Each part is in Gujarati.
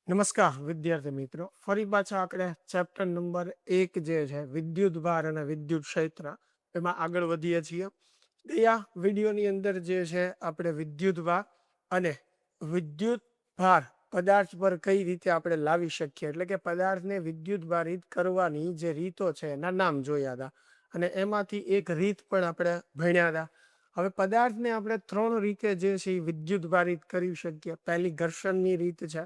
નમસ્કાર વિદ્યાર્થી મિત્રો, ફરી પાછા આપણે ચેપ્ટર નંબર 1 જે છે વિદ્યુત ભાર અને વિદ્યુત ક્ષેત્ર એમાં આગળ વધીએ છીએ. ગયા વિડીયોની અંદર જે છે આપણે વિદ્યુત ભાર અને વિદ્યુત ભાર પદાર્થ પર કઈ રીતે આપણે લાવી શકીએ, એટલે કે પદાર્થને વિદ્યુત ભારિત કરવાની જે રીતો છે એના નામ જોયા હતા અને એમાંથી એક રીત પણ આપણે ભણ્યા હતા. હવે પદાર્થને આપણે 3 રીતે જે છે એ વિદ્યુત ભારિત કરી શકીએ. પહેલી ઘર્ષણની રીત છે,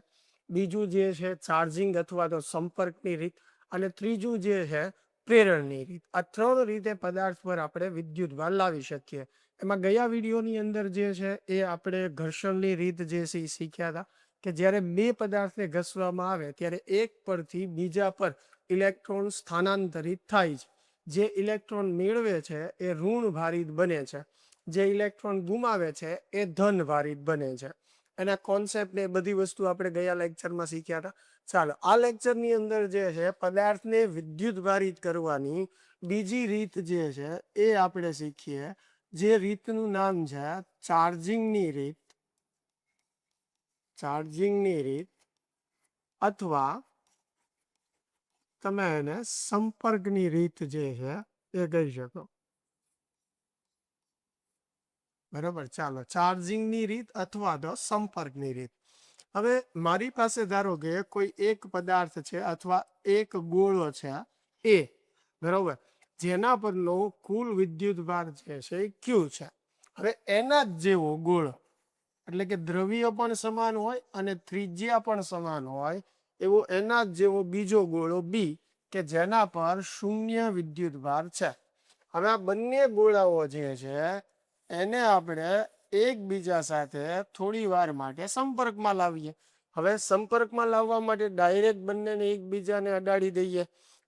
બીજું જે છે ચાર્જિંગ અથવા તો સંપર્કની રીત, અને ત્રીજું જે છે પ્રેરણની રીત. આ 3 રીતે પદાર્થ પર આપણે વિદ્યુત ભાર લાવી શકીએ. એમાં ગયા વિડીયોની અંદર જે છે એ આપણે ઘર્ષણની રીત જે છે એ શીખ્યા હતા કે જ્યારે બે પદાર્થને ઘસવામાં આવે ત્યારે એક પરથી બીજા પર ઇલેક્ટ્રોન સ્થાનાંતરિત થાય છે. જે ઇલેક્ટ્રોન મેળવે છે એ ઋણ ભારિત બને છે, જે ઇલેક્ટ્રોન ગુમાવે છે એ ધન ભારિત બને છે. એના કોન્સેપ્ટ ને બધી વસ્તુ આપણે ગયા લેક્ચરમાં શીખ્યા હતા. ચાલો, આ લેક્ચરની અંદર જે છે પદાર્થને વિદ્યુત ભારિત કરવાની બીજી રીત જે છે એ આપણે શીખીએ, જે રીતનું નામ છે ચાર્જિંગની રીત. ચાર્જિંગની રીત અથવા તમે એને સંપર્કની રીત જે છે એ કહી શકો. બરાબર, ચાલો, ચાર્જિંગની રીત અથવા તો સંપર્કની રીત. હવે મારી પાસે ધારો કે કોઈ એક પદાર્થ છે અથવા એક ગોળો છે એ, બરાબર, જેના પરનો કુલ વિદ્યુત ભાર જે છે એ ક્યુ છે. હવે એના જ જેવો ગોળો, એટલે કે દ્રવ્ય પણ સમાન હોય અને ત્રિજ્યા પણ સમાન હોય એવો એના જ જેવો બીજો ગોળો બી, કે જેના પર 0 વિદ્યુત ભાર છે. હવે આ બંને ગોળાઓ જે છે એને આપણે એકબીજા સાથે થોડી વાર માટે સંપર્કમાં લાવીએ. હવે સંપર્કમાં લાવવા માટે ડાયરેક્ટ બંનેને એકબીજાને અડાડી દઈએ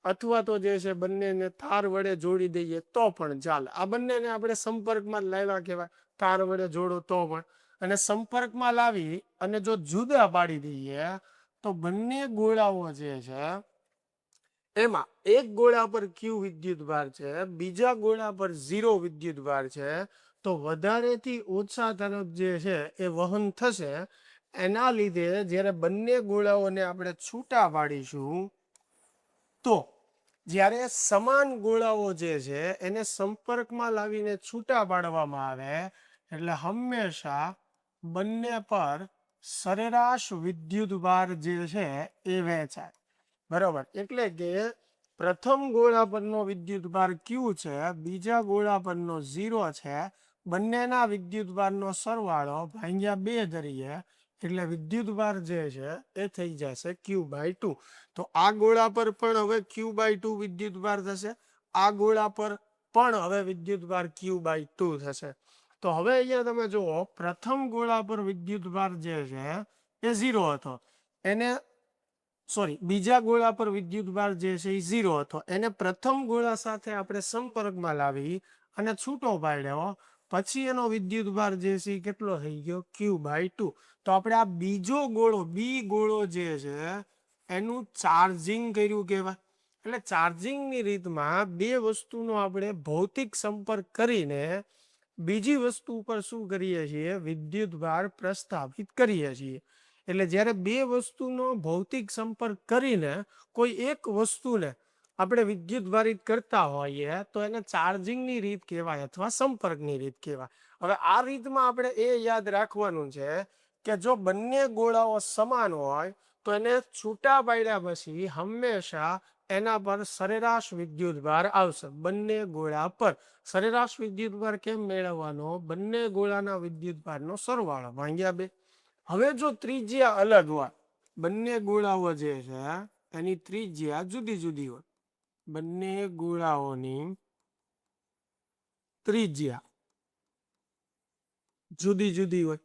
અથવા તો જે છે બંનેને તાર વડે જોડી દઈએ તો પણ ચાલે. આ બંનેને આપણે સંપર્કમાં લાવ્યા કહેવાય, તાર વડે જોડો તો પણ. અને સંપર્કમાં લાવી અને જો જુદા પાડી દઈએ તો બંને ગોળાઓ જે છે એમાં એક ગોળા પર ક્યુ વિદ્યુત ભાર છે, બીજા ગોળા પર 0 વિદ્યુત ભાર છે, તો વધારેથી ઓછા તરફ જે છે એ વહન થશે. એના લીધે જ્યારે બંને ગોળાઓને આપણે છૂટા પાડીશું તો જ્યારે સમાન ગોળાઓ જે છે એને સંપર્કમાં લાવીને છૂટા પાડવામાં આવે એટલે હંમેશા બંને પર સરેરાશ વિદ્યુત ભાર જે છે એ વહેંચાય. બરાબર, એટલે કે પ્રથમ ગોળા પરનો વિદ્યુત ભાર ક્યુ છે, બીજા ગોળા પરનો 0 છે, બંનેના વિદ્યુત ભારનો સરવાળો ભાગ્યા 2 કરીએ એટલે વિદ્યુત ભાર જે છે એ થઈ જશે Q/2. તો આ ગોળા પર પણ હવે Q/2 વિદ્યુત ભાર થશે, આ ગોળા પર પણ હવે વિદ્યુત ભાર Q/2 થશે. તો હવે અહીંયા તમે જુઓ, પ્રથમ ગોળા પર વિદ્યુત ભાર જે છે એ 0 હતો, એને સોરી બીજા ગોળા પર વિદ્યુત ભાર જે છે એ 0 હતો, એને પ્રથમ ગોળા સાથે આપણે સંપર્કમાં લાવી અને છૂટો પાડ્યો, પછી એનો વિદ્યુત ભાર જે છે કેટલો થઈ ગયો Q/2. તો આપણે આ બીજો ગોળો બી ગોળો જે છે એનું ચાર્જિંગ કર્યું કહેવાય. એટલે ચાર્જિંગની રીતમાં બે વસ્તુનો આપણે ભૌતિક સંપર્ક કરીને બીજી વસ્તુ ઉપર શું કરીએ છીએ, વિદ્યુત ભાર પ્રસ્થાપિત કરીએ છીએ. એટલે જ્યારે બે વસ્તુનો ભૌતિક સંપર્ક કરીને કોઈ એક વસ્તુને આપણે વિદ્યુત ભારિત કરતા હોઈએ તો એને ચાર્જિંગની રીત કહેવાય અથવા સંપર્કની રીત કહેવાય. હવે આ રીતમાં આપણે એ યાદ રાખવાનું છે કે જો બંને ગોળાઓ સમાન હોય તો એને છૂટા પાડ્યા પછી હંમેશા એના પર સરેરાશ વિદ્યુત ભાર આવશે. બંને ગોળા પર સરેરાશ વિદ્યુત ભાર કેમ મેળવવાનો, બંને ગોળાના વિદ્યુત ભારનો સરવાળો ભાગ્યા 2. હવે જો ત્રિજ્યા અલગ હોય, બંને ગોળાઓ જે છે એની ત્રિજ્યા જુદી જુદી હોય, બંને ગોળાઓની ત્રિજ્યા જુદી જુદી હોય,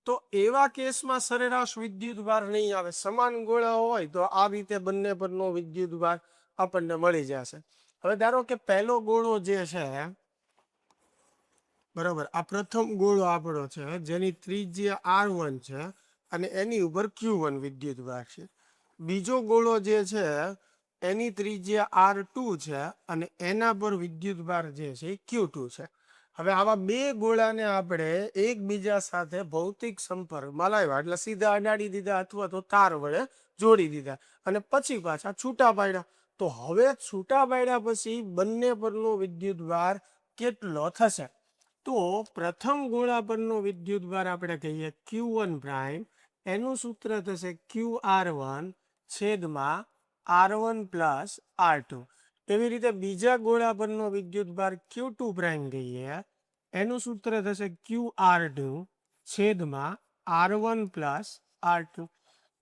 તો એવા કેસમાં સરેરાશ વિદ્યુત ભાર નહીં આવે. સમાન ગોળા હોય તો આ રીતે બંને પરનો વિદ્યુત ભાર આપણને મળી જશે. હવે ધારો કે પહેલો ગોળો જે છે, બરાબર, આ પ્રથમ ગોળો આપણો છે જેની ત્રિજ્યા R1 છે અને એની ઉપર Q1 વિદ્યુત ભાર છે. બીજો ગોળો જે છે એની ત્રિજ્યા R2 છે અને એના પર વિદ્યુત ભાર જે છે Q2 છે. હવે આવા બે ગોળાને આપણે એકબીજા સાથે ભૌતિક સંપર્કમાં લાવ્યા એટલે સીધા અડાડી દીધા અથવા તો તાર વડે જોડી દીધા અને પછી પાછા છૂટા પાડ્યા. તો હવે છૂટા પાડ્યા પછી બંને પરનો વિદ્યુત ભાર કેટલો થશે? તો પ્રથમ ગોળા પરનો વિદ્યુત ભાર આપણે કહીએ Q1 પ્રાઇમ, એનું સૂત્ર થશે QR1 છેદમાં R1 પ્લસ R2. એવી રીતે બીજા ગોળા પરનો વિદ્યુત ભાર Q2 પ્રાઇમ કહીએ, એનું સૂત્ર થશે QR2 છેદમાં R1 પ્લસ R2.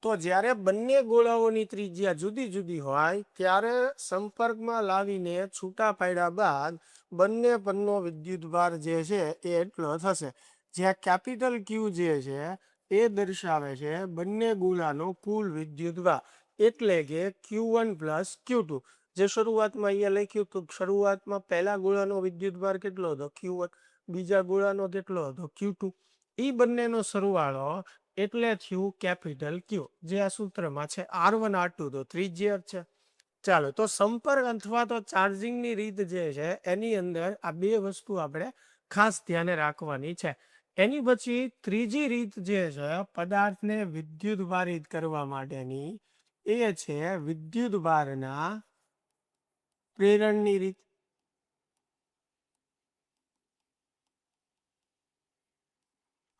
તો જ્યારે બંને ગોળાઓની ત્રિજ્યા જુદી જુદી હોય ત્યારે સંપર્કમાં લાવીને છૂટા પાડ્યા બાદ બંને પરનો વિદ્યુત ભાર જે છે એ એટલો થશે. જ્યાં કેપિટલ Q જે છે એ દર્શાવે છે બંને ગોળાનો કુલ વિદ્યુત ભાર, એટલે કે Q1 પ્લસ Q2. જે શરૂઆતમાં અહીંયા લખ્યું હતું, શરૂઆતમાં પહેલા ગોળાનો વિદ્યુત ભાર કેટલો હતો Q1, બીજા ગોળાનો કેટલો હતો Q2. એ બંનેનો સરવાળો એટલે થયું કેપિટલ Q, જે આ સૂત્રમાં છે R1 R2 તો ત્રિજ્યા છે. ચાલો, તો સંપર્ક અથવા તો ચાર્જિંગની રીત જે છે એની અંદર આ બે વસ્તુ આપણે ખાસ ધ્યાને રાખવાની છે. એની પછી ત્રીજી રીત જે છે પદાર્થને વિદ્યુત ભારિત કરવા માટેની, એ છે વિદ્યુત ભારના પ્રેરણની રીત.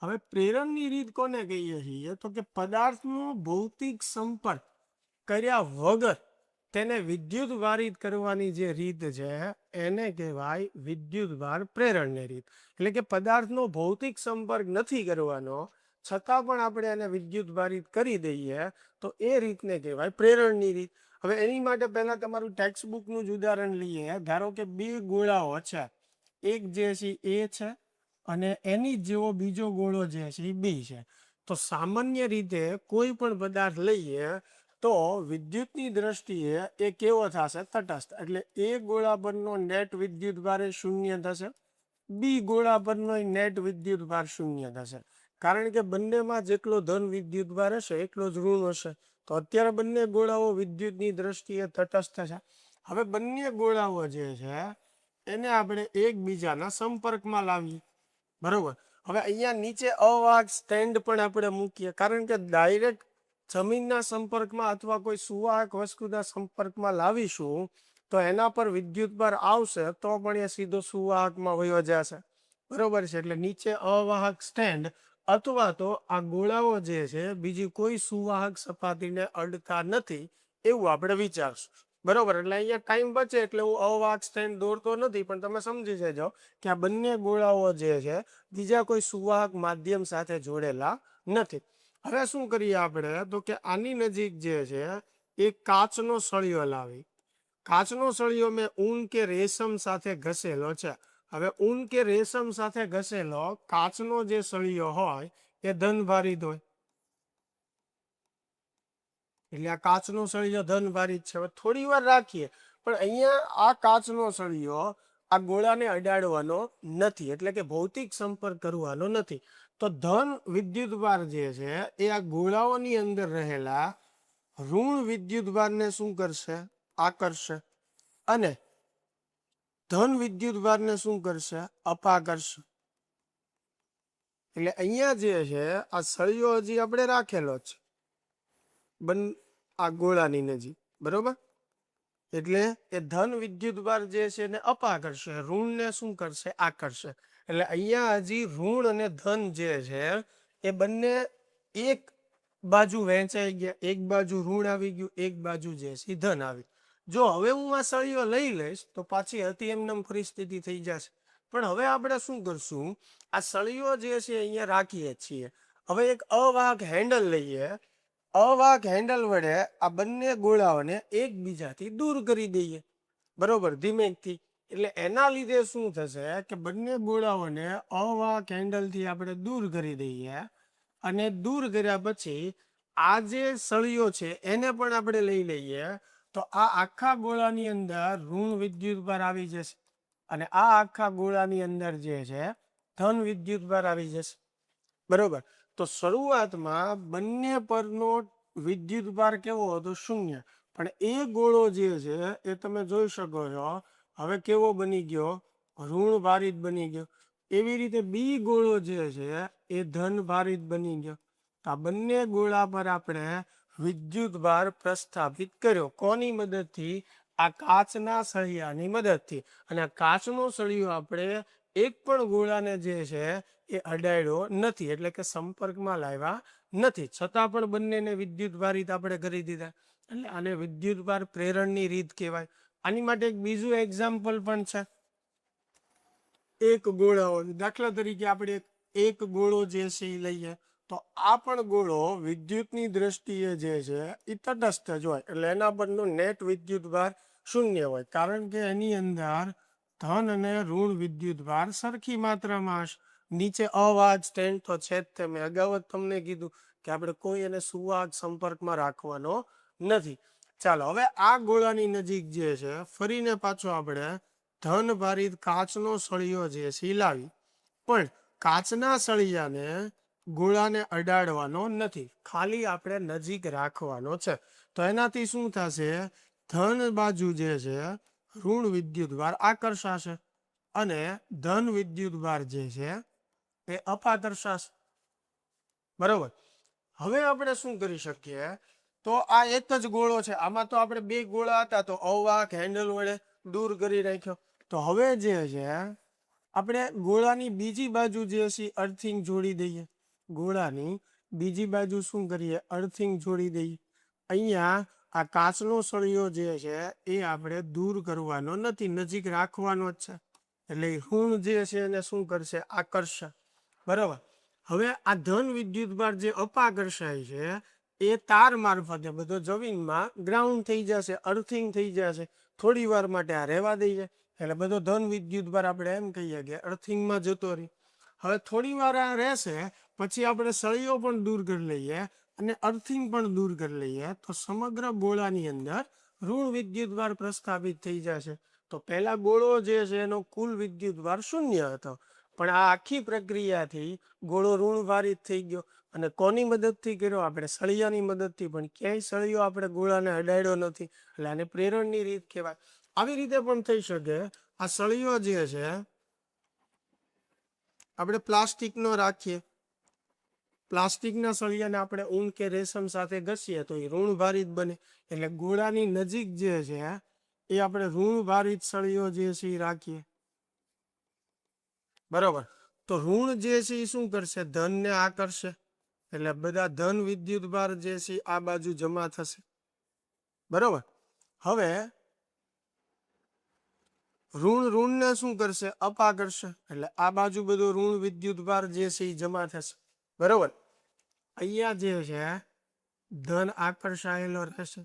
હવે પ્રેરણની રીત કોને કહીએ છીએ? તો કે પદાર્થનો ભૌતિક સંપર્ક કર્યા વગર તેને વિદ્યુત ભારિત કરવાની જે રીત છે એને કહેવાય વિદ્યુત ભાર પ્રેરણની રીત. એટલે કે પદાર્થનો ભૌતિક સંપર્ક નથી કરવાનો છતાં પણ આપણે એને વિદ્યુત ભારિત કરી દઈએ તો એ રીતને કહેવાય પ્રેરણની રીત. હવે એની માટે પહેલા તમારું ટેક્સ્ટ બુકનું જ ઉદાહરણ લઈએ. ધારો કે બે ગોળાઓ છે, એક જે છે એ છે અને એની જેવો બીજો ગોળો જે છે એ બી છે. તો સામાન્ય રીતે કોઈ પણ પદાર્થ લઈએ તો વિદ્યુતની દ્રષ્ટિએ એ કેવો થશે? તટસ્થ. એટલે એ ગોળા પરનો નેટ વિદ્યુત ભાર શૂન્ય થશે, બી ગોળા પરનો નેટ વિદ્યુત ભાર શૂન્ય થશે. કારણ કે બંનેમાં જેટલો ધન વિદ્યુત ભાર હશે એટલો જ ઋણ હશે. તો અત્યારે બંને ગોળાઓ વિદ્યુતની દ્રષ્ટિએ તટસ્થ છે. હવે બંને ગોળાઓ જે છે એને આપણે એકબીજાના સંપર્કમાં લાવીએ, બરોબર. હવે અહીંયા નીચે અવાહક સ્ટેન્ડ પણ આપણે મૂકીએ, કારણ કે ડાયરેક્ટ જમીનના સંપર્કમાં અથવા કોઈ સુવાહક વસ્તુના સંપર્કમાં લાવીશું તો એના પર વિદ્યુત ભાર આવશે તો પણ એ સીધો સુવાહકમાં વયો જશે, બરોબર છે. એટલે નીચે અવાહક સ્ટેન્ડ અથવા તો આ ગોળાઓ જે છે બીજી કોઈ સુવાહક સપાટીને અડતા નથી એવું આપણે વિચારશું, બરોબર. એટલે અહીંયા ટાઈમ બચે એટલે હું અવાહક સ્ટેન્ડ દોરતો નથી, પણ તમે સમજી જજો કે આ બંને ગોળાઓ જે છે બીજા કોઈ સુવાહક માધ્યમ સાથે જોડેલા નથી. હવે શું કરીએ આપણે? તો કે આની નજીક જે છે એક કાચનો સળિયો લાવી. કાચનો સળિયો મેં ઊન કે રેશમ સાથે ઘસેલો છે. હવે ઊન કે રેશમ સાથે ઘસેલો કાચનો જે સળિયો હોય એ ધનભારિત હોય, એટલે આ કાચનો સળિયો ધનભારિત છે. હવે થોડી વાર રાખીએ, પણ અહીંયા આ કાચનો સળિયો આ ગોળાને અડાડવાનો નથી, એટલે કે ભૌતિક સંપર્ક કરવાનો નથી. તો ધન વિદ્યુત ભાર જે છે એ આ ગોળાઓની અંદર રહેલા ઋણ વિદ્યુત ભારને શું કરશે? આકર્ષે. અને ધન વિદ્યુત ભારને શું કરશે? અપાકર્ષે. એટલે અહીંયા જે છે આ સળિયો હજી આપણે રાખેલો છે આ ગોળાની નજીક, બરોબર. એટલે એ ધન વિદ્યુત ભાર જે છે એને અપાકર્ષે, ઋણને શું કરશે? આકર્ષે. એટલે અહીંયા હજી ઋણ અને ધન જે છે એ બંને એક બાજુ વહેંચાઈ ગયા, એક બાજુ ઋણ આવી ગયું, એક બાજુ જે છે ધન આવી. જો હવે હું આ સળિયો લઈ લઈશ તો પાછી હતી એમનેમ પરિસ્થિતિ થઈ જશે. પણ હવે આપણે શું કરશું? આ સળિયો જે છે અહીંયા રાખીએ છીએ. હવે એક અવાહક હેન્ડલ લઈએ, અવાહક હેન્ડલ વડે આ બંને ગોળાઓને એકબીજાથી દૂર કરી દઈએ, બરોબર, ધીમેથી. એટલે એના લીધે શું થશે કે બંને ગોળાઓને અવાહક હેન્ડલથી આપણે દૂર કરી દઈએ, અને દૂર કર્યા પછી આ જે સળિયો છે એને પણ આપણે લઈ લઈએ તો આ આખા ગોળાની અંદર ઋણ વિદ્યુત ભાર આવી જશે, અને આ આખા ગોળાની અંદર જે છે ધન વિદ્યુત ભાર આવી જશે, બરોબર. તો શરૂઆતમાં બંને પરનો વિદ્યુત ભાર કેવો હતો? શૂન્ય. પણ એ ગોળો જે છે એ તમે જોઈ શકો છો હવે કેવો બની ગયો? ઋણ ભારિત બની ગયો. એવી રીતે બી ગોળો જે છે એ ધન ભારિત બની ગયો. આ બંને ગોળા પર આપણે વિદ્યુત ભાર પ્રસ્થાપિત કર્યો. કોની મદદથી? આ કાચના સળિયાની મદદથી. અને આ કાચનો સળિયો આપણે એક પણ ગોળાને જે છે એ અડાડ્યો નથી, એટલે કે સંપર્કમાં લાવ્યા નથી, છતાં પણ બંનેને વિદ્યુત ભારિત આપણે કરી દીધા. એટલે આને વિદ્યુત ભાર પ્રેરણની રીત કહેવાય. આની માટે એક બીજું એક્ઝામ્પલ પણ છે. એક ગોળો, દાખલા તરીકે આપણે એક ગોળો જે છે એ લઈએ, તો આ પણ ગોળો વિદ્યુતની દ્રષ્ટિએ જે છે એ તટસ્થ જ હોય, એટલે એના પરનો નેટ વિદ્યુત ભાર શૂન્ય હોય, કારણ કે એની અંદર ધન અને ઋણ વિદ્યુત ભાર સરખી માત્રામાં હશે. નીચે અવાહક સ્ટેન્ડ તો છે જ તે. મેં અગાઉ જ તમને કીધું કે આપણે કોઈ એને સુવાહક સંપર્કમાં રાખવાનો નથી. ચાલો, હવે આ ગોળાની નજીક જે છે ફરીને પાછો આપણે ધન ભારિત કાચનો સળિયો જે છે લાવી, પણ કાચના સળિયાને ગોળાને અડાડવાનો નથી, ખાલી આપણે નજીક રાખવાનો છે. તો એનાથી શું થશે? ધન બાજુ જે છે ઋણ વિદ્યુત ભાર આકર્ષાશે અને ધન વિદ્યુત ભાર જે છે એ અપાકર્ષાશે. બરોબર. હવે આપણે શું કરી શકીએ? તો આ એક જ ગોળો છે, આમાં તો આપણે બે ગોળા હતા તો અવાહક હેન્ડલ વડે દૂર કરી નાખ્યો. તો હવે જે છે આપણે ગોળાની બીજી બાજુ જે છે અર્થિંગ જોડી દઈએ. ગોળાની બીજી બાજુ શું કરીએ? અર્થિંગ જોડી દઈએ. અહીંયા આ કાચનો સળિયો જે છે એ આપણે દૂર કરવાનો નથી, નજીક રાખવાનો જ છે, એટલે ઋણ જે છે એને શું કરશે? આકર્ષશે. બરાબર. હવે આ ધન વિદ્યુત ભાર જે અપાકર્ષાય છે એ તાર મારફતે બધો જમીનમાં ગ્રાઉન્ડ થઈ જશે, અર્થિંગ થઈ જશે. થોડી વાર માટે આ રહેવા દઈએ, એટલે બધો ધન વિદ્યુત ભાર આપણે એમ કહીએ કે અર્થિંગમાં જતો રહી. હવે થોડી વાર આ રહેશે, પછી આપણે સળિયો પણ દૂર કરી લઈએ અને અર્થિંગ પણ દૂર કરી લઈએ, તો સમગ્ર ગોળાની અંદર ઋણ વિદ્યુત ભાર પ્રસ્થાપિત થઈ જશે. તો પહેલા ગોળો જે છે એનો કુલ વિદ્યુત ભાર શૂન્ય હતો, પણ આ આખી પ્રક્રિયાથી ગોળો ઋણ ભારિત થઈ ગયો. અને કોની મદદથી કર્યો? આપણે સળિયાની મદદથી. પણ ક્યાંય સળિયો આપણે ગોળાને અડાડ્યો નથી, એટલે આને પ્રેરણની રીત કહેવાય. આવી રીતે પણ થઈ શકે. આ સળિયો જે છે આપણે પ્લાસ્ટિકનો રાખીએ, પ્લાસ્ટિકના સળિયાને આપણે ઊન કે રેશમ સાથે ઘસીએ તો એ ઋણ ભારિત બને, એટલે ગોળાની નજીક જે છે એ આપણે ઋણ ભારિત સળિયો જે છે એ રાખીએ. બરોબર. તો ઋણ જે છે એ શું કરશે? ધનને આકર્ષે, એટલે બધા ધન વિદ્યુત ભાર જે છે આ બાજુ જમા થશે. બરોબર. હવે ઋણને શું કરશે? અપાકર્ષે, એટલે આ બાજુ બધો ઋણ વિદ્યુત ભાર જે છે એ જમા થશે. બરોબર. અહીંયા જે છે ધન આકર્ષાયેલો રહેશે,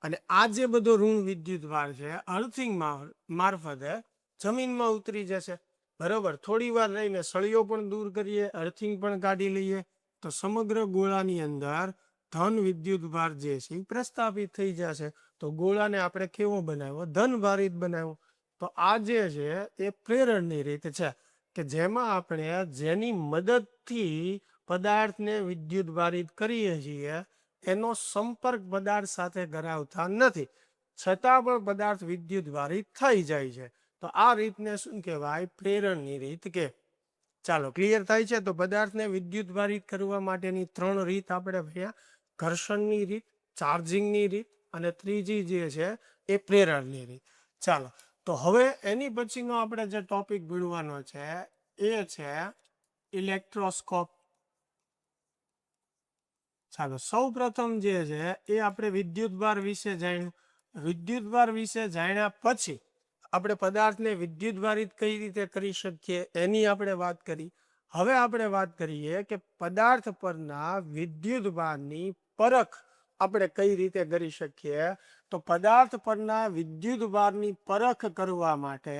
અને આ જે બધો ઋણ વિદ્યુત ભાર છે અર્થિંગ મારફતે જમીનમાં ઉતરી જશે. બરોબર. થોડી વાર રહીને સળિયો પણ દૂર કરીએ, અર્થિંગ પણ કાઢી લઈએ, તો સમગ્ર ગોળાની અંદર ધન વિદ્યુત ભાર જે છે પ્રસ્થાપિત થઈ જશે. તો ગોળાને આપણે કેવો બનાવ્યો? ધન ભારિત બનાવ્યો. તો આ જે છે એ પ્રેરણની રીત છે, કે જેમાં આપણે જેની મદદથી પદાર્થને વિદ્યુત ભારિત કરીએ છીએ એનો સંપર્ક પદાર્થ સાથે કરાવતા નથી, છતાં પણ પદાર્થ વિદ્યુત ભારિત થઈ જાય છે. તો આ રીતને શું કહેવાય? પ્રેરણની રીત કે. ચાલો, ક્લિયર થાય છે? તો પદાર્થને વિદ્યુત ભારિત કરવા માટેની ત્રણ રીત આપણે ભણ્યા: ઘર્ષણની રીત, ચાર્જિંગની રીત, અને ત્રીજી જે છે એ પ્રેરણની રીત. ચાલો, તો હવે એની પછીનો આપણે જે ટોપિક ભણવાનો છે એ છે ઇલેક્ટ્રોસ્કોપ. ચાલો, સૌ પ્રથમ જે છે એ આપણે વિદ્યુત ભાર વિશે જાણ્યું. વિદ્યુત ભાર વિશે જાણ્યા પછી આપણે પદાર્થને વિદ્યુત ભારિત કઈ રીતે કરી શકીએ એની આપણે વાત કરી. હવે આપણે વાત કરીએ કે પદાર્થ પરના વિદ્યુત ભારની પરખ આપણે કઈ રીતે કરી શકીએ. તો પદાર્થ પરના વિદ્યુત ભારની પરખ કરવા માટે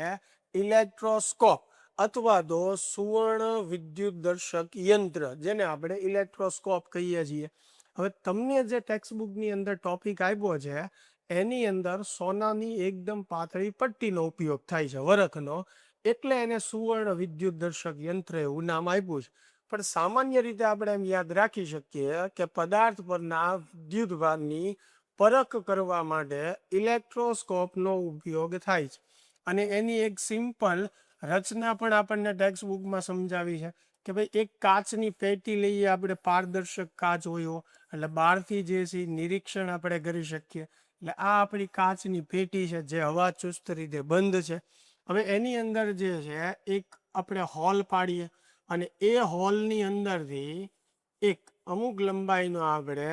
ઇલેક્ટ્રોસ્કોપ અથવા તો સુવર્ણ વિદ્યુત દર્શક યંત્ર, જેને આપણે ઇલેક્ટ્રોસ્કોપ કહીએ છીએ. હવે તમને જે ટેક્સ્ટબુકની અંદર ટોપિક આપ્યો છે એની અંદર સોનાની એકદમ પાતળી પટ્ટીનો ઉપયોગ થાય છે, વરખનો, એટલે એને સુવર્ણ વિદ્યુત દર્શક યંત્ર એવું નામ આપ્યું છે. પણ સામાન્ય રીતે આપણે એમ યાદ રાખી શકીએ કે પદાર્થ પરના વિદ્યુત ભારની પરખ કરવા માટે ઇલેક્ટ્રોસ્કોપનો ઉપયોગ થાય છે. અને એની એક સિમ્પલ રચના પણ આપણને ટેક્સ્ટ બુકમાં સમજાવી છે કે ભાઈ એક કાચની પેટી લઈએ આપણે, પારદર્શક કાચ હોય એટલે બહારથી જે છે નિરીક્ષણ આપણે કરી શકીએ. એટલે આ આપણી કાચની પેટી છે જે હવા ચુસ્ત રીતે બંધ છે. હવે એની અંદર જે છે એક આપણે હોલ પાડીએ અને એ હોલની અંદરથી એક અમુક લંબાઈનો આપણે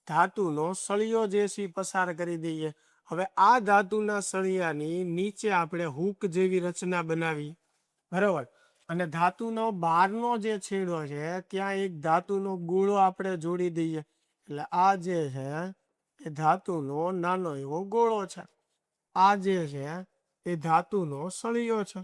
ધાતુનો સળિયો જે છે પસાર કરી દઈએ. હવે આ ધાતુના સળિયાની નીચે આપણે હૂક જેવી રચના બનાવી, બરાબર. અને ધાતુનો બહારનો જે છેડો છે ત્યાં એક ધાતુનો ગોળો આપણે જોડી દઈએ. એટલે આ જે છે એ ધાતુનો નાનો એવો ગોળો છે. આ જે છે એ ધાતુનો સળિયો છે.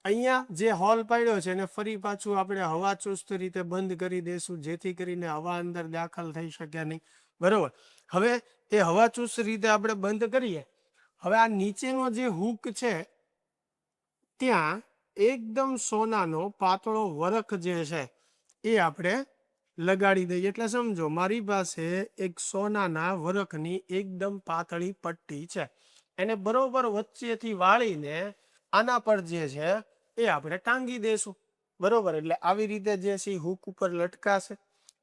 અહીંયા જે હોલ પાડ્યો છે એને ફરી પાછું આપણે હવા ચુસ્ત રીતે બંધ કરી દઈશું, જેથી કરીને હવા અંદર દાખલ થઈ શકે નહીં, બરોબર. હવે એ હવા ચુસ્ત રીતે આપણે બંધ કરીએ. હવે આ નીચેનો જે હૂક છે ત્યાં એકદમ સોનાનો પાતળો વરખ જે છે એ આપણે લગાડી દઈએ. એટલે સમજો મારી પાસે એક સોનાના વરખની એકદમ પાતળી પટ્ટી છે, એને બરોબર વચ્ચેથી વાળીને આના પર જે છે એ આપણે ટાંગી દેશું, બરોબર. એટલે આવી રીતે જે છે હૂક ઉપર લટકાશે.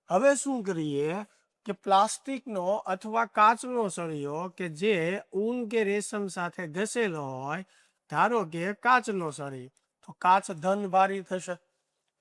હવે શું કરીએ કે પ્લાસ્ટિકનો અથવા કાચનો સળિયો કે જે ઊન કે રેશમ સાથે ઘસેલો હોય, ધારો કે કાચનો સળિયો, તો કાચ ધન ભારી થશે,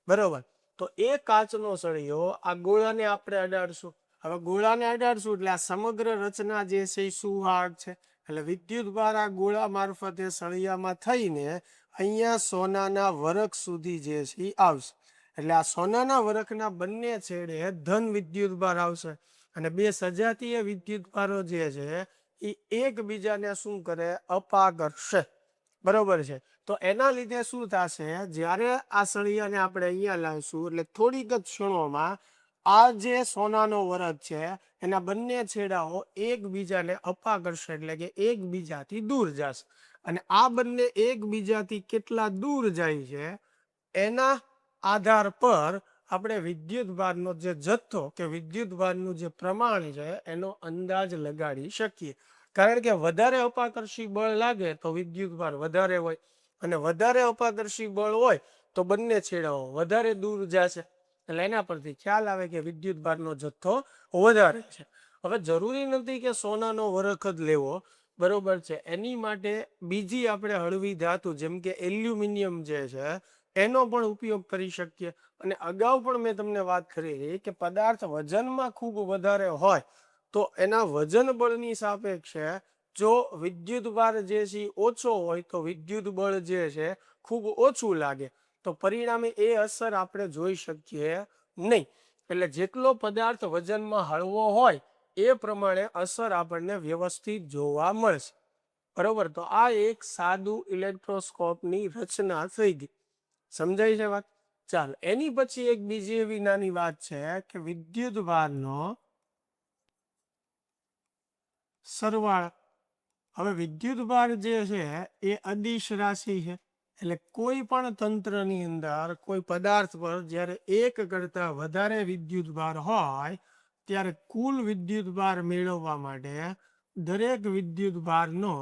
બરોબર. તો એ કાચનો સળિયો આ ગોળાને આપણે અડાડશું. હવે ગોળાને અડાડશું એટલે આ સમગ્ર રચના જે છે એ સુવાહક છે. એટલે વિદ્યુત ભાર આ ગોળા મારફતે સળિયામાં થઈને અહીંયા સોનાના વરખ સુધી જે છે એ આવશે. એટલે આ સોનાના વરખના બંને છેડે ધન વિદ્યુત ભાર આવશે. અને બે સજાતીય વિદ્યુત ભારો જે છે એ એકબીજાને શું કરે, અપાકર્ષે, બરોબર છે. તો એના લીધે શું થશે, જ્યારે આ સળિયાને આપણે અહીંયા લાવીશું એટલે થોડીક જ ક્ષણોમાં આ જે સોનાનો વરખ છે એના બંને છેડાઓ એકબીજાને અપાકર્ષે, એટલે કે એકબીજાથી દૂર જશે. અને આ બંને એકબીજાથી કેટલા દૂર જાય છે એના આધાર પર આપણે વિદ્યુત ભારનો જે જથ્થો કે વિદ્યુત ભારનું જે પ્રમાણ છે એનો અંદાજ લગાડી શકીએ. કારણ કે વધારે અપાકર્ષી બળ લાગે તો વિદ્યુત ભાર વધારે હોય, અને વધારે અપાકર્ષી બળ હોય તો બંને છેડાઓ વધારે દૂર જશે. એટલે એના પરથી ખ્યાલ આવે કે વિદ્યુત ભારનો જથ્થો વધારે છે. હવે જરૂરી નથી કે સોનાનો વરખ જ લેવો, બરોબર છે. એની માટે બીજી આપણે હળવી ધાતુ જેમ કે એલ્યુમિનિયમ જે છે એનો પણ ઉપયોગ કરી શકીએ. અને અગાઉ પણ મેં તમને વાત કરી કે પદાર્થ વજનમાં ખૂબ વધારે હોય તો એના વજન બળની સાપેક્ષે જો વિદ્યુત ભાર જે છે ઓછો હોય તો વિદ્યુત બળ જે છે ખૂબ ઓછું લાગે, તો પરિણામે એ અસર આપણે જોઈ શકીએ નહીં. એટલે જેટલો પદાર્થ વજનમાં હળવો હોય એ પ્રમાણે અસર આપણને વ્યવસ્થિત જોવા મળશે, બરોબર. તો આ એક સાદું ઇલેક્ટ્રોસ્કોપની રચના થઈ ગઈ, સમજાય છે વાત? ચાલો એની પછી એક બીજી એવી નાની વાત છે કે વિદ્યુત ભારનો સરવાળા. હવે વિદ્યુત ભાર જે છે એ અદિશ રાશિ છે. એટલે કોઈ પણ તંત્રની અંદર કોઈ પદાર્થ પર જ્યારે એક કરતા વધારે વિદ્યુત ભાર હોય ત્યારે કુલ વિદ્યુત ભાર મેળવવા માટે દરેક વિદ્યુત ભારનો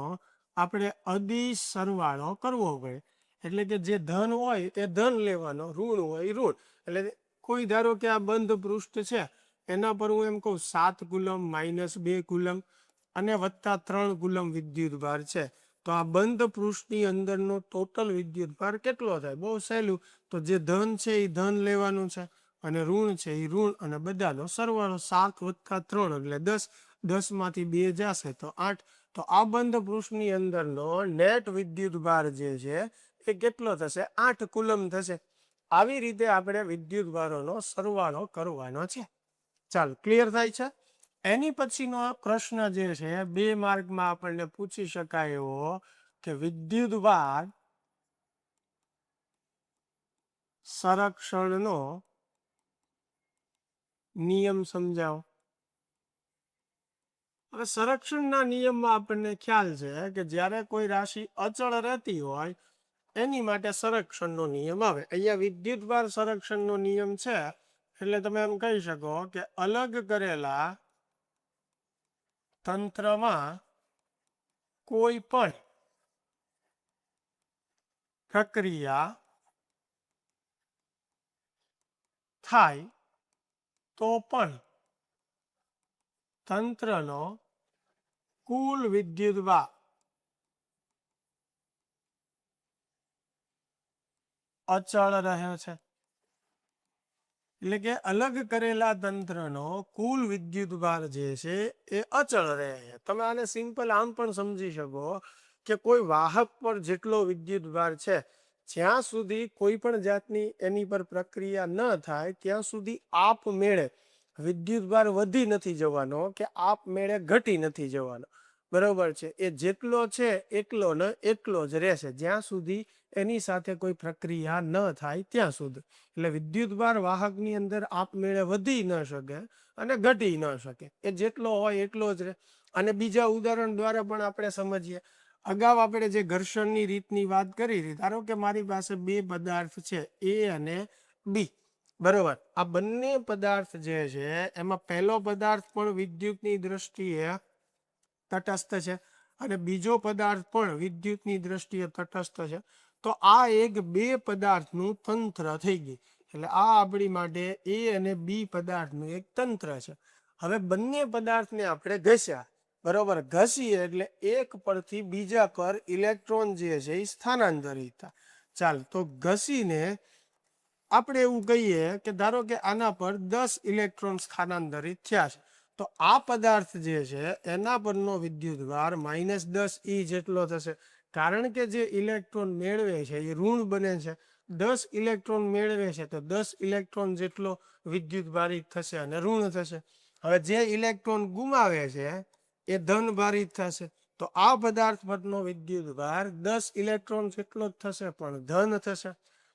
આપણે અદિશ સરવાળો કરવો પડે. એટલે કે જે ધન હોય તે ધન લેવાનો, ઋણ હોય ઋણ. એટલે કોઈ ધારો કે આ બંધ પૃષ્ઠ છે એના પર હું એમ કહું 7 કુલમ -2 કુલમ અને +3 કુલમ વિદ્યુત ભાર છે, તો આ બંધ પૃષ્ઠની અંદરનો ટોટલ વિદ્યુત ભાર કેટલો થાય? બહુ સહેલું, તો જે ધન છે એ ધન લેવાનું છે અને ઋણ છે એ ઋણ, અને બધાનો સરવાળો 7 + 3 એટલે 10, 10 માંથી 2 જશે તો 8. તો આ બંધ પૃષ્ઠની અંદરનો નેટ વિદ્યુત ભાર જે છે એ કેટલો થશે? 8 કુલમ થશે. આવી રીતે આપણે વિદ્યુત ભારોનો સરવાળો કરવાનો છે. ચાલો, ક્લિયર થાય છે? એની પછીનો પ્રશ્ન જે છે 2 માર્કમાં આપણને પૂછી શકાય એવો કે વિદ્યુત ભાર સંરક્ષણનો નિયમ સમજાવો. હવે સંરક્ષણના નિયમમાં આપણને ખ્યાલ છે કે જ્યારે કોઈ રાશિ અચળ રહેતી હોય એની માટે સંરક્ષણનો નિયમ આવે. અહીંયા વિદ્યુત ભાર સંરક્ષણનો નિયમ છે એટલે તમે એમ કહી શકો કે અલગ કરેલા તંત્રમાં કોઈ પણ પ્રક્રિયા થાય તો પણ તંત્રનો કુલ વિદ્યુતભાર અચળ રહે છે. એટલે કે અલગ કરેલા તંત્રનો કુલ વિદ્યુતભાર જે છે એ અચળ રહે છે. તમે આને સિમ્પલ આમ પણ સમજી શકો કે કોઈ વાહક પર જેટલો વિદ્યુતભાર છે જ્યાં સુધી કોઈ પણ જાતની એની પર પ્રક્રિયા ન થાય ત્યાં સુધી આપમેળે વિદ્યુતભાર વધી નથી જવાનો કે આપમેળે ઘટી નથી જવાનો. બરોબર છે, એ જેટલો છે એટલો ને એટલો જ રહેશે જ્યાં સુધી એની સાથે કોઈ પ્રક્રિયા ન થાય ત્યાં સુધી. એટલે વિદ્યુતભાર વાહકની અંદર આપમેળે વધી ન શકે અને ઘટી ન શકે, એ જેટલો હોય એટલો જ રહે. અને બીજા ઉદાહરણ દ્વારા પણ આપણે સમજીએ. અગાઉ આપણે જે ઘર્ષણની રીતની વાત કરી હતી, ધારો કે મારી પાસે બે પદાર્થ છે એ અને બી. બરોબર, આ બંને પદાર્થ જે છે એમાં પહેલો પદાર્થ પણ વિદ્યુતની દ્રષ્ટિએ તટસ્થ છે અને બીજો પદાર્થ પણ વિદ્યુતની દ્રષ્ટિએ તટસ્થ છે. તો આ એક બે પદાર્થનું તંત્ર થઈ ગયું. એટલે આ આપણી માટે એ અને બી પદાર્થનું એક તંત્ર છે. હવે બંને પદાર્થને આપણે ઘસ્યા. બરોબર, ઘસીએ એટલે એક પરથી બીજા પર ઇલેક્ટ્રોન જે છે એ સ્થાનાંતરિત થાય. ચાલ, તો ઘસીને આપણે એવું કહીએ કે ધારો કે આના પર 10 ઇલેક્ટ્રોન સ્થાનાંતરિત થયા છે. તો આ પદાર્થ જે છે એના પરનો વિદ્યુતભાર -10 E જેટલો થશે. કારણ કે જે ઇલેક્ટ્રોન મેળવે છે એ ઋણ બને છે. 10 ઇલેક્ટ્રોન મેળવે છે તો 10 ઇલેક્ટ્રોન જેટલો વિદ્યુતભારિત થશે અને ઋણ થશે. હવે જે ઇલેક્ટ્રોન ગુમાવે છે એ ધન ભારિત થશે. તો આ પદાર્થ પરનો વિદ્યુતભાર 10 ઇલેક્ટ્રોન જેટલો જ થશે પણ ધન થશે.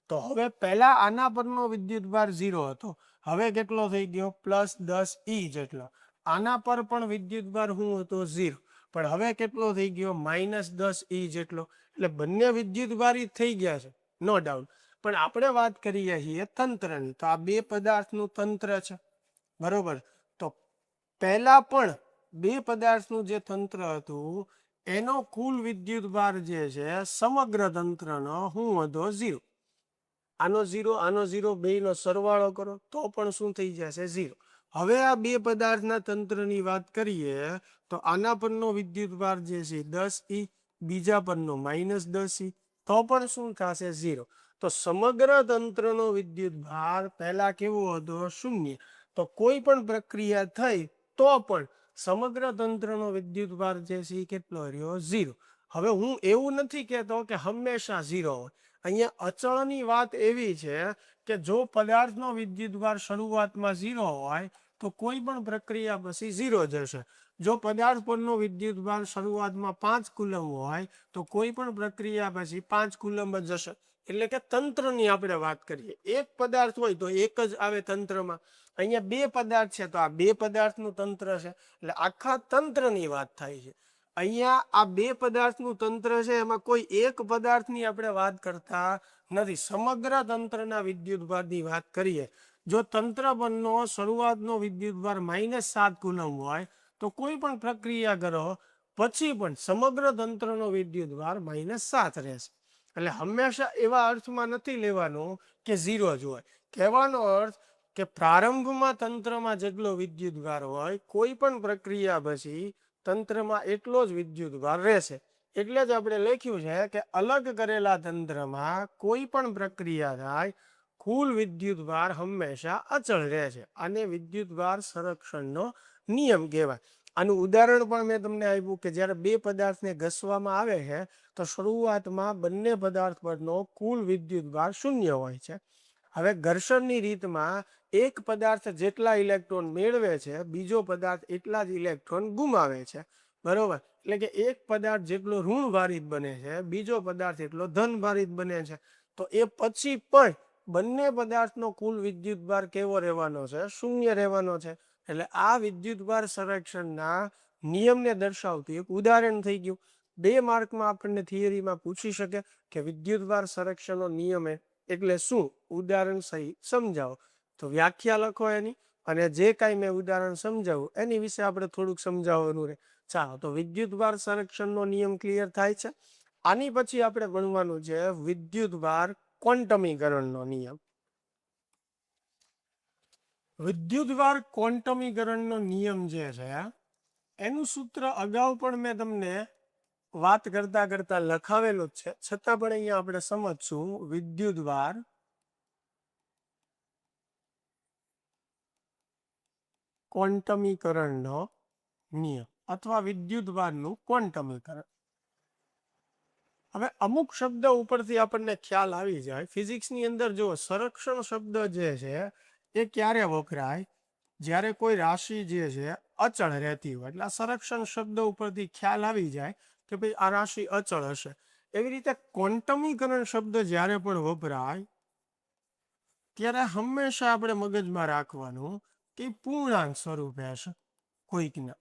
તો હવે પહેલા આના પરનો વિદ્યુતભાર 0 હતો, હવે કેટલો થઈ ગયો +10 E જેટલો. આના પર પણ વિદ્યુતભાર શું હતો 0, પણ હવે કેટલો થઈ ગયો -10 E જેટલો. એટલે બંને વિદ્યુતભારિત થઈ ગયા છે, નો ડાઉટ. પણ આપણે વાત કરીએ છીએ તંત્રની, તો આ બે પદાર્થનું તંત્ર છે. બરોબર, તો પહેલા પણ બે પદાર્થનું જે તંત્ર હતું એનો કુલ વિદ્યુતભાર જે છે સમગ્ર તંત્રનો શું હતો 0. આનો 0 બેનો સરવાળો કરો તો પણ શું થઈ જશે 0. હવે આ બે પદાર્થના તંત્રની વાત કરીએ તો આના પરનો વિદ્યુતભાર જે છે 10E, બીજા પરનો -10E, તો પણ શું થશે 0. તો સમગ્ર તંત્રનો વિદ્યુતભાર પહેલા કેવો હતો 0. તો કોઈ પણ પ્રક્રિયા થઈ તો પણ સમગ્ર તંત્રનો વિદ્યુતભાર જે છે એ કેટલો રહ્યો 0. હવે હું એવું નથી કહેતો કે હંમેશા 0 હોય. અહીંયા અચળની વાત એવી છે કે જો પદાર્થનો વિદ્યુતભાર શરૂઆતમાં 0 હોય તો કોઈ પણ પ્રક્રિયા પછી 0 જશે. જો પદાર્થ પરનો વિદ્યુતભાર શરૂઆતમાં 5 કુલમ હોય તો કોઈ પણ પ્રક્રિયા પછી 5 કુલમ જ જશે. એટલે કે તંત્રની આપણે વાત કરીએ, એક પદાર્થ હોય તો એક જ આવે તંત્રમાં. અહીંયા બે પદાર્થ છે તો આ બે પદાર્થનું તંત્ર છે. એટલે આખા તંત્રની વાત થાય છે. અહીંયા આ બે પદાર્થનું તંત્ર છે, એમાં કોઈ એક પદાર્થની આપણે વાત કરતા નથી, સમગ્ર તંત્રના વિદ્યુતભારની વાત કરીએ. જો તંત્ર પરનો શરૂઆતનો વિદ્યુતભાર -7 કુલમ હોય તો કોઈ પણ પ્રક્રિયા કરો પછી પણ સમગ્ર તંત્રનો વિદ્યુતભાર -7 રહેશે. એટલે હંમેશા એવા અર્થમાં નથી લેવાનું કે 0 જ હોય. કહેવાનો અર્થ કે પ્રારંભમાં તંત્રમાં જેટલો વિદ્યુતભાર હોય કોઈ પણ પ્રક્રિયા પછી તંત્રમાં એટલો જ વિદ્યુતભાર રહેશે. એટલે જ આપણે લખ્યું છે કે અલગ કરેલા તંત્રમાં કોઈ પણ પ્રક્રિયા થાય કુલ વિદ્યુતભાર હંમેશા અચળ રહે છે. આને વિદ્યુતભાર સંરક્ષણનો નિયમ કહેવાય. આનું ઉદાહરણ પણ મેં તમને આપ્યું કે જ્યારે બે પદાર્થને ઘસવામાં આવે છે તો શરૂઆતમાં બંને પદાર્થ પરનો કુલ વિદ્યુતભાર 0 હોય છે. હવે ઘર્ષણની રીતમાં એક પદાર્થ જેટલા ઇલેક્ટ્રોન મેળવે છે બીજો પદાર્થ એટલા જ ઇલેક્ટ્રોન ગુમાવે છે. બરોબર, એટલે કે એક પદાર્થ જેટલો ઋણ ભારિત બને છે બીજો પદાર્થ એટલો ધન ભારિત બને છે. તો એ પછી પણ બંને પદાર્થનો કુલ વિદ્યુતભાર કેવો રહેવાનો છે 0 રહેવાનો છે. એટલે આ વિદ્યુતભાર સંરક્ષણના નિયમને દર્શાવતું એક ઉદાહરણ થઈ ગયું. 2 માર્કમાં આપણને થિયરીમાં પૂછી શકે કે વિદ્યુતભાર સંરક્ષણનો નિયમ એટલે શું, ઉદાહરણ સહિત સમજાવો. તો વ્યાખ્યા લખો એની, અને જે કાંઈ મેં ઉદાહરણ સમજાવું એની વિશે આપણે થોડુંક સમજાવવાનું રહે. ચાલો, તો વિદ્યુતભાર સંરક્ષણનો નિયમ ક્લિયર થાય છે. આની પછી આપણે ભણવાનું છે વિદ્યુતભાર ક્વોન્ટમીકરણનો નિયમ. વિદ્યુતભાર ક્વોન્ટમીકરણનો નિયમ જે છે એનું સૂત્ર અગાઉ પણ મેં તમને વાત કરતા કરતા લખાવેલું જ છે, છતાં પણ અહીંયા આપણે સમજશું. વિદ્યુતભાર ક્વોન્ટમીકરણનો નિયમ અથવા વિદ્યુતભારનું ક્વોન્ટમીકરણ. હવે અમુક શબ્દ ઉપરથી આપણને ખ્યાલ આવી જાય. ફિઝિક્સની અંદર જો સંરક્ષણ શબ્દ જે છે એ ક્યારે વપરાય? જ્યારે કોઈ રાશિ જે છે અચળ રહેતી હોય. એટલે આ સંરક્ષણ શબ્દ ઉપરથી ખ્યાલ આવી જાય કે ભાઈ આ રાશિ અચળ હશે. એવી રીતે ક્વોન્ટમીકરણ શબ્દ જ્યારે પણ વપરાય ત્યારે હંમેશા આપણે મગજમાં રાખવાનું કે પૂર્ણાંક સ્વરૂપે હશે કોઈકના.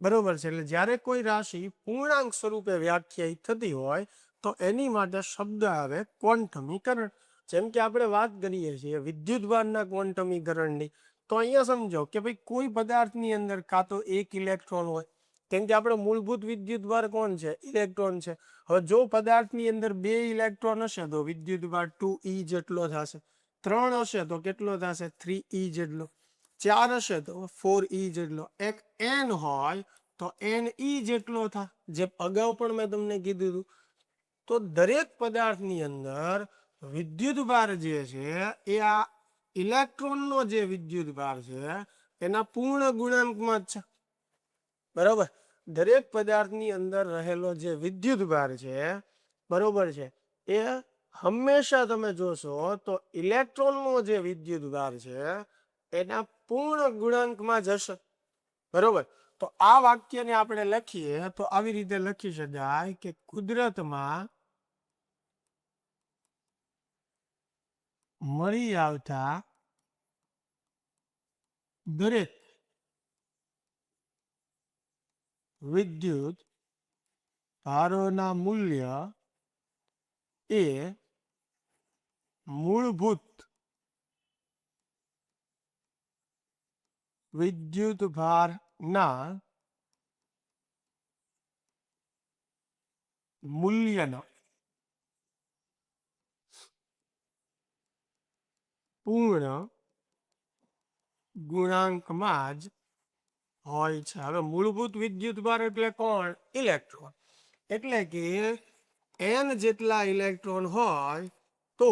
બરોબર છે. એટલે જ્યારે કોઈ રાશિ પૂર્ણાંક સ્વરૂપે વ્યાખ્યાયિત થતી હોય તો એની માટે શબ્દ આવે ક્વોન્ટમીકરણ. જેમ કે આપણે વાત કરીએ છીએ વિદ્યુતભારના ક્વોન્ટમીકરણની, તો અહીંયા સમજો કે ભાઈ કોઈ પદાર્થની અંદર કાં તો એક ઇલેક્ટ્રોન હોય, કેમ કે આપણો મૂળભૂત વિદ્યુતભાર કોણ છે? ઇલેક્ટ્રોન છે. હવે જો પદાર્થની અંદર 2 ઇલેક્ટ્રોન હશે તો વિદ્યુતભાર 2e જેટલો થશે. 3 હશે તો કેટલો થશે? 3e જેટલો. 4 હશે તો 4e જેટલો. એક n હોય તો ne જેટલો થાય. જે અગાઉ પણ મેં તમને કીધું હતું. તો દરેક પદાર્થની અંદર વિદ્યુતભાર જે છે એ આ ઇલેક્ટ્રોનનો જે વિદ્યુતભાર છે એના પૂર્ણ ગુણાંકમાં જ છે. બરોબર. દરેક પદાર્થની અંદર રહેલો જે વિદ્યુતભાર છે, બરોબર છે, એ હંમેશા તમે જોશો તો ઇલેક્ટ્રોનનો જે વિદ્યુતભાર છે એના પૂર્ણ ગુણાંકમાં જ હશે. બરોબર. તો આ વાક્યને આપણે લખીએ તો આવી રીતે લખી શકાય કે કુદરતમાં મળી આવતા દરેક વિદ્યુત ભારોના મૂલ્ય એ મૂળભૂત વિદ્યુતભારના મૂલ્યના પૂર્ણ ગુણાંકમાં જ હોય છે. હવે મૂળભૂત વિદ્યુતભાર એટલે કોણ? ઇલેક્ટ્રોન. એટલે કે n જેટલા ઇલેક્ટ્રોન હોય તો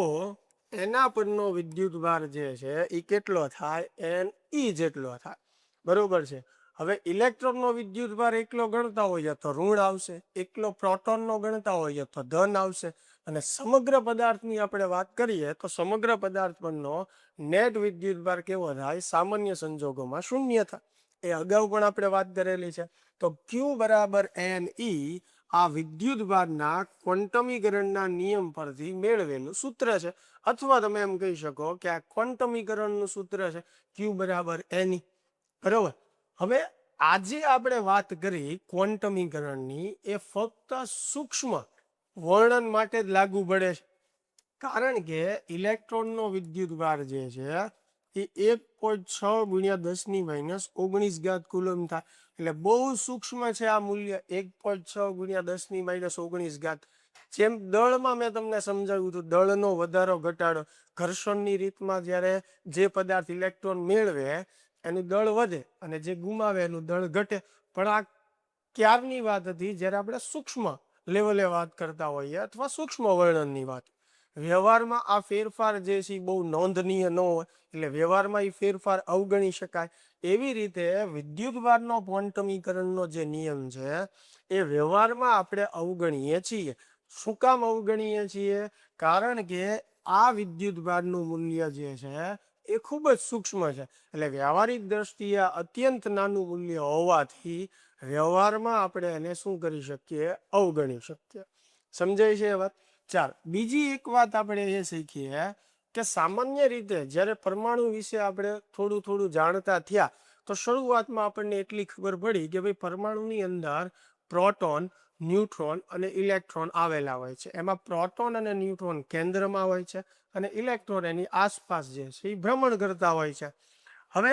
એના પરનો વિદ્યુતભાર જે છે એ કેટલો થાય? ne જેટલો થાય. બરોબર છે. હવે ઇલેક્ટ્રોનનો વિદ્યુતભાર એકલો ગણતા હોઈએ તો ઋણ આવશે, એકલો પ્રોટોનનો ગણતા હોઈએ તો ધન આવશે. અને સમગ્ર પદાર્થની આપણે વાત કરીએ તો સમગ્ર પદાર્થ પરનો નેટ વિદ્યુતભાર કેવો થાય? સામાન્ય સંજોગોમાં શૂન્ય થાય. એ અગાઉ પણ આપણે વાત કરેલી છે. તો Q બરાબર ne આ વિદ્યુતભારના ક્વોન્ટમીકરણના નિયમ પરથી મેળવેલું સૂત્ર છે. અથવા તમે એમ કહી શકો કે આ ક્વોન્ટમીકરણનું સૂત્ર છે Q બરાબર ne. બરોબર. હવે આજે આપણે વાત કરી ક્વોન્ટમીકરણની, એ ફક્ત સૂક્ષ્મ વર્ણન માટે જ લાગુ પડે છે. કારણ કે ઇલેક્ટ્રોનનો વિદ્યુતભાર જે છે એ 1.6 × 10⁻⁹ કુલમ થાય. એટલે બહુ સૂક્ષ્મ છે આ મૂલ્ય, 1.6 × 10⁻⁹. જેમ દળમાં મેં તમને સમજાવ્યું હતું, દળનો વધારો ઘટાડો, ઘર્ષણની રીતમાં જ્યારે જે પદાર્થ ઇલેક્ટ્રોન મેળવે એનું દળ વધે અને જે ગુમાવે એનું દળ ઘટે. પણ આ ક્યારની વાત હતી? જ્યારે આપણે સૂક્ષ્મ લેવલે વાત કરતા હોઈએ અથવા સૂક્ષ્મ વર્ણનની વાત. વ્યવહારમાં આ ફેરફાર જે છે બહુ નોંધનીય ન હોય, એટલે વ્યવહારમાં એ ફેરફાર અવગણી શકાય. એવી રીતે વિદ્યુતભારનો ક્વોન્ટમીકરણનો જે નિયમ છે એ વ્યવહારમાં આપણે અવગણીએ છીએ. શું કામ અવગણીએ છીએ? કારણ કે આ વિદ્યુતભારનું મૂલ્ય જે છે એ ખૂબ જ સૂક્ષ્મ છે. એટલે વ્યવહારિક દ્રષ્ટિએ અત્યંત નાનું મૂલ્ય હોવાથી વ્યવહારમાં આપણે એને શું કરી શકીએ? અવગણી શકીએ. સમજાય છે એ વાત? ચાલ, બીજી એક વાત આપણે એ શીખીએ કે સામાન્ય રીતે જ્યારે પરમાણુ વિશે આપણે થોડું થોડું જાણતા થયા તો શરૂઆતમાં આપણને એટલી ખબર પડી કે ભાઈ પરમાણુની અંદર પ્રોટોન, ન્યુટ્રોન અને ઇલેક્ટ્રોન આવેલા હોય છે. એમાં પ્રોટોન અને ન્યુટ્રોન કેન્દ્રમાં હોય છે અને ઇલેક્ટ્રોન એની આસપાસ જે છે એ ભ્રમણ કરતા હોય છે. હવે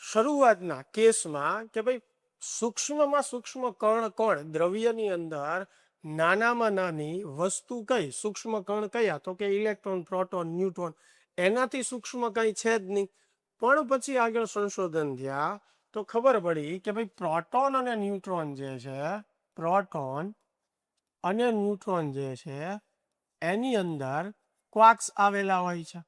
શરૂઆતના કેસમાં કે ભાઈ સૂક્ષ્મમાં સૂક્ષ્મ કણ કોણ? દ્રવ્યની અંદર નાનામાં નાની વસ્તુ કઈ, સૂક્ષ્મ કણ કયા, તો કે ઇલેક્ટ્રોન, પ્રોટોન, ન્યુટ્રોન, એનાથી સૂક્ષ્મ કઈ છે જ નહીં. પણ પછી આગળ સંશોધન થયા તો ખબર પડી કે ભાઈ પ્રોટોન અને ન્યુટ્રોન જે છે, પ્રોટોન અને ન્યુટ્રોન જે છે એની અંદર ક્વાર્ક્સ આવેલા હોય છે.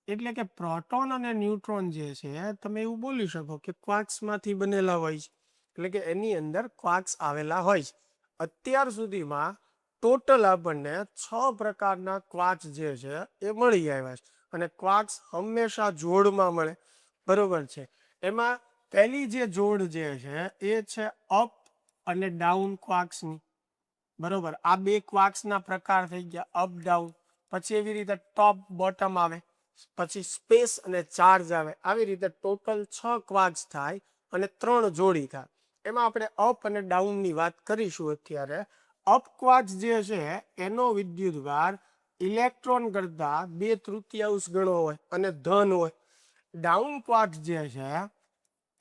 એટલે કે પ્રોટોન અને ન્યુટ્રોન જે છે તમે એવું બોલી શકો કે ક્વાર્ક્સમાંથી બનેલા હોય છે. એટલે કે એની અંદર ક્વાર્ક્સ આવેલા હોય છે. અત્યાર સુધીમાં ટોટલ આપણને 6 પ્રકારના ક્વાર્ક્સ જે છે એ મળી આવ્યા છે. અને ક્વાર્ક્સ હંમેશા જોડમાં મળે, બરોબર છે. એમાં પહેલી જે જોડ જે છે એ છે અપ અને ડાઉન ક્વાર્ક્સની, બરોબર. આ બે ક્વાર્ક્સના પ્રકાર થઈ ગયા, અપ ડાઉન. પછી એવી રીતે ટોપ બોટમ આવે, પછી સ્પેસ અને ચાર્જ આવે. આવી રીતે ટોટલ 6 ક્વાર્ક્સ થાય અને 3 જોડી થાય. એમાં આપણે અપ અને ડાઉનની વાત કરીશું અત્યારે. અપ ક્વાર્ક્સ જે છે એનો વિદ્યુતભાર ઇલેક્ટ્રોન કરતા 2/3 ગણો હોય અને ધન હોય. ડાઉન ક્વાર્ક્સ જે છે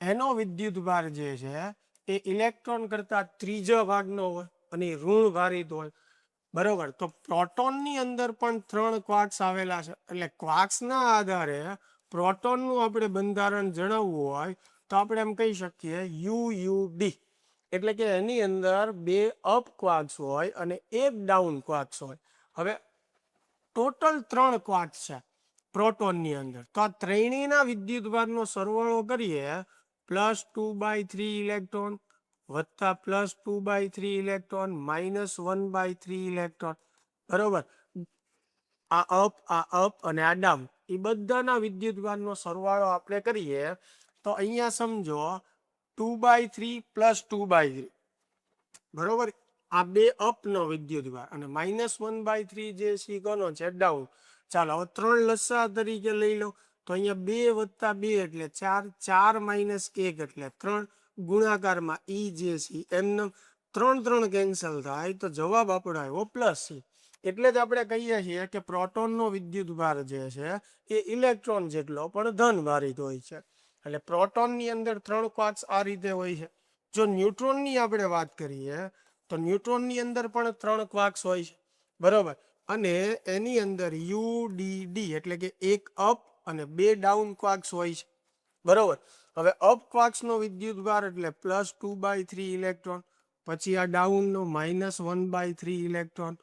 એનો વિદ્યુતભાર જે છે એ ઇલેક્ટ્રોન કરતા 3 ભાગનો હોય અને ઋણ ભારિત હોય, બરોબર. તો પ્રોટોનની અંદર પણ 3 ક્વાર્ક્સ આવેલા છે. એટલે ક્વાર્ક્સના આધારે પ્રોટોનનું આપણે બંધારણ જણાવવું હોય તો આપણે એમ કહી શકીએ UUD. એટલે કે એની અંદર 2 અપ ક્વાર્ક્સ હોય અને 1 ડાઉન ક્વાર્ક્સ હોય. હવે ટોટલ 3 ક્વાર્ક્સ છે પ્રોટોનની અંદર. તો આ ત્રણેયના વિદ્યુતભારનો સરવાળો કરીએ, +2/3 ઇલેક્ટ્રોન વત્તા +2/3 ઇલેક્ટ્રોન -1/3 ઇલેક્ટ્રોન, બરોબર. આ અપ અને આ ડાઉન, એ બધાના વિદ્યુતભારનો સરવાળો આપણે કરીએ તો અહીંયા સમજો 2/3 + 2/3, બરોબર. આ બે અપનો વિદ્યુતભાર અને -1/3 જે છે કોનો છે, ડાઉન. ચાલો હવે 3 લસા તરીકે લઈ લો તો અહીંયા 2 + 2 એટલે 4, 4 - 1 એટલે 3, ગુણાકારમાં ઈ જે છે એમને 3 કેન્સલ થાય તો જવાબ આપણો આવ્યો +C. એટલે જ આપણે કહીએ છીએ કે પ્રોટોનનો વિદ્યુતભાર જે છે એ ઇલેક્ટ્રોન જેટલો પણ ધન ભારિત હોય છે. એટલે પ્રોટોનની અંદર 3 ક્વાર્ક્સ આ રીતે હોય છે. જો ન્યુટ્રોનની આપણે વાત કરીએ તો ન્યુટ્રોનની અંદર પણ 3 ક્વાર્ક્સ હોય છે, બરોબર. અને એની અંદર UDD એટલે કે 1 અપ અને 2 ડાઉન ક્વાર્ક્સ હોય છે, બરોબર. હવે અપ ક્વાર્ક્સનો વિદ્યુતભાર એટલે +2/3 ઇલેક્ટ્રોન, પછી આ ડાઉનનો -1/3 ઇલેક્ટ્રોન,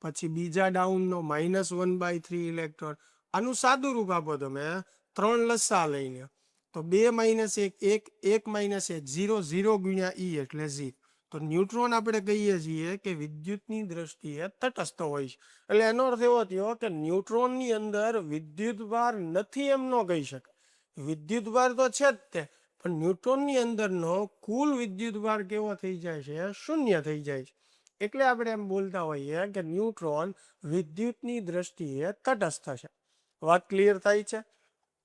પછી બીજા ડાઉનનો -1/3 ઇલેક્ટ્રોન. આનું સાદું રૂપ આપો તમે, 3 લસા લઈ લો તો 2 - 1 1, 1 - 1 0, 0 × E એટલે 0. તો ન્યુટ્રોન આપણે કહીએ છીએ કે વિદ્યુતની દ્રષ્ટિએ તટસ્થ હોય છે. એટલે એનો અર્થ એવો થયો કે ન્યુટ્રોનની અંદર વિદ્યુતભાર નથી એમ ન કહી શકાય. વિદ્યુતભાર તો છે જ તે, પણ ન્યુટ્રોનની અંદરનો કુલ વિદ્યુતભાર કેવો થઈ જાય છે, શૂન્ય થઈ જાય છે. એટલે આપણે એમ બોલતા હોઈએ કે ન્યુટ્રોન વિદ્યુતની દ્રષ્ટિએ તટસ્થ છે. વાત ક્લિયર થાય છે?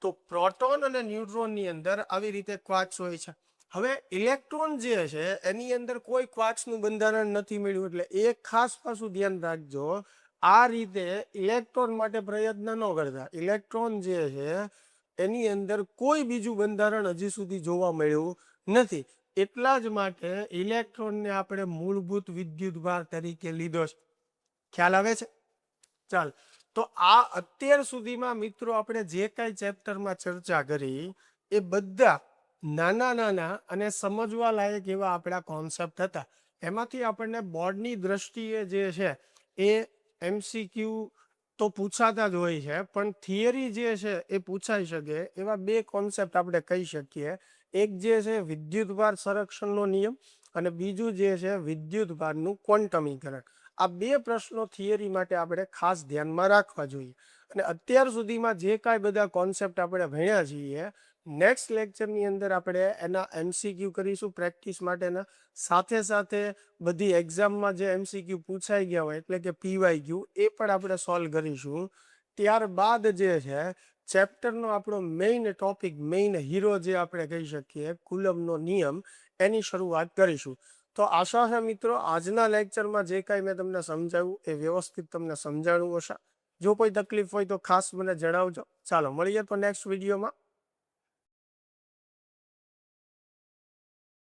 તો પ્રોટોન અને ન્યુટ્રોનની અંદર આવી રીતે ક્વાર્ક્સ હોય છે. હવે ઇલેક્ટ્રોન જે છે એની અંદર કોઈ ક્વાર્ક્સનું બંધારણ નથી મળ્યું. એટલે એક ખાસ પાસું ધ્યાન રાખજો, આ રીતે ઇલેક્ટ્રોન માટે પ્રયત્ન ન કરતા. ઇલેક્ટ્રોન જે છે એની અંદર કોઈ બીજું બંધારણ હજી સુધી જોવા મળ્યું નથી. એટલા જ માટે ઇલેક્ટ્રોનને આપણે મૂળભૂત વિદ્યુતભાર તરીકે લીધો છે. ખ્યાલ આવે છે? ચાલ, તો આ અત્યાર સુધીમાં મિત્રો આપણે જે કાંઈ ચેપ્ટરમાં ચર્ચા કરી એ બધા નાના નાના અને સમજવા લાયક એવા આપણા કોન્સેપ્ટ હતા. એમાંથી આપણને બોર્ડની દ્રષ્ટિએ જે છે એ MCQ તો પૂછાતા જ હોય છે, પણ થિયરી જે છે એ પૂછાઈ શકે એવા 2 કોન્સેપ્ટ આપણે કહી શકીએ. એક જે છે વિદ્યુતભાર સંરક્ષણનો નિયમ અને બીજું જે છે વિદ્યુતભારનું ક્વોન્ટમીકરણ. આ 2 પ્રશ્નો થિયરી માટે આપણે ખાસ ધ્યાનમાં રાખવા જોઈએ. અને અત્યાર સુધીમાં જે કાંઈ બધા કોન્સેપ્ટ આપણે ભણ્યા છીએ, નેક્સ્ટ લેક્ચરની અંદર આપણે એના MCQ કરીશું પ્રેક્ટિસ માટેના. સાથે સાથે બધી એક્ઝામમાં જે MCQ પૂછાઈ ગયા હોય એટલે કે PYQ એ પણ આપણે સોલ્વ કરીશું. ત્યારબાદ જે છે ચેપ્ટરનો આપણો મેઇન ટોપિક, મેઇન હીરો જે આપણે કહી શકીએ, કુલમનો નિયમ, એની શરૂઆત કરીશું. તો આશા છે મિત્રો આજના લેક્ચરમાં જે કાંઈ મેં તમને સમજાવ્યું એ વ્યવસ્થિત તમને સમજાણું હશે. જો કોઈ તકલીફ હોય તો ખાસ મને જણાવજો. ચાલો મળીએ તો નેક્સ્ટ વિડીયોમાં.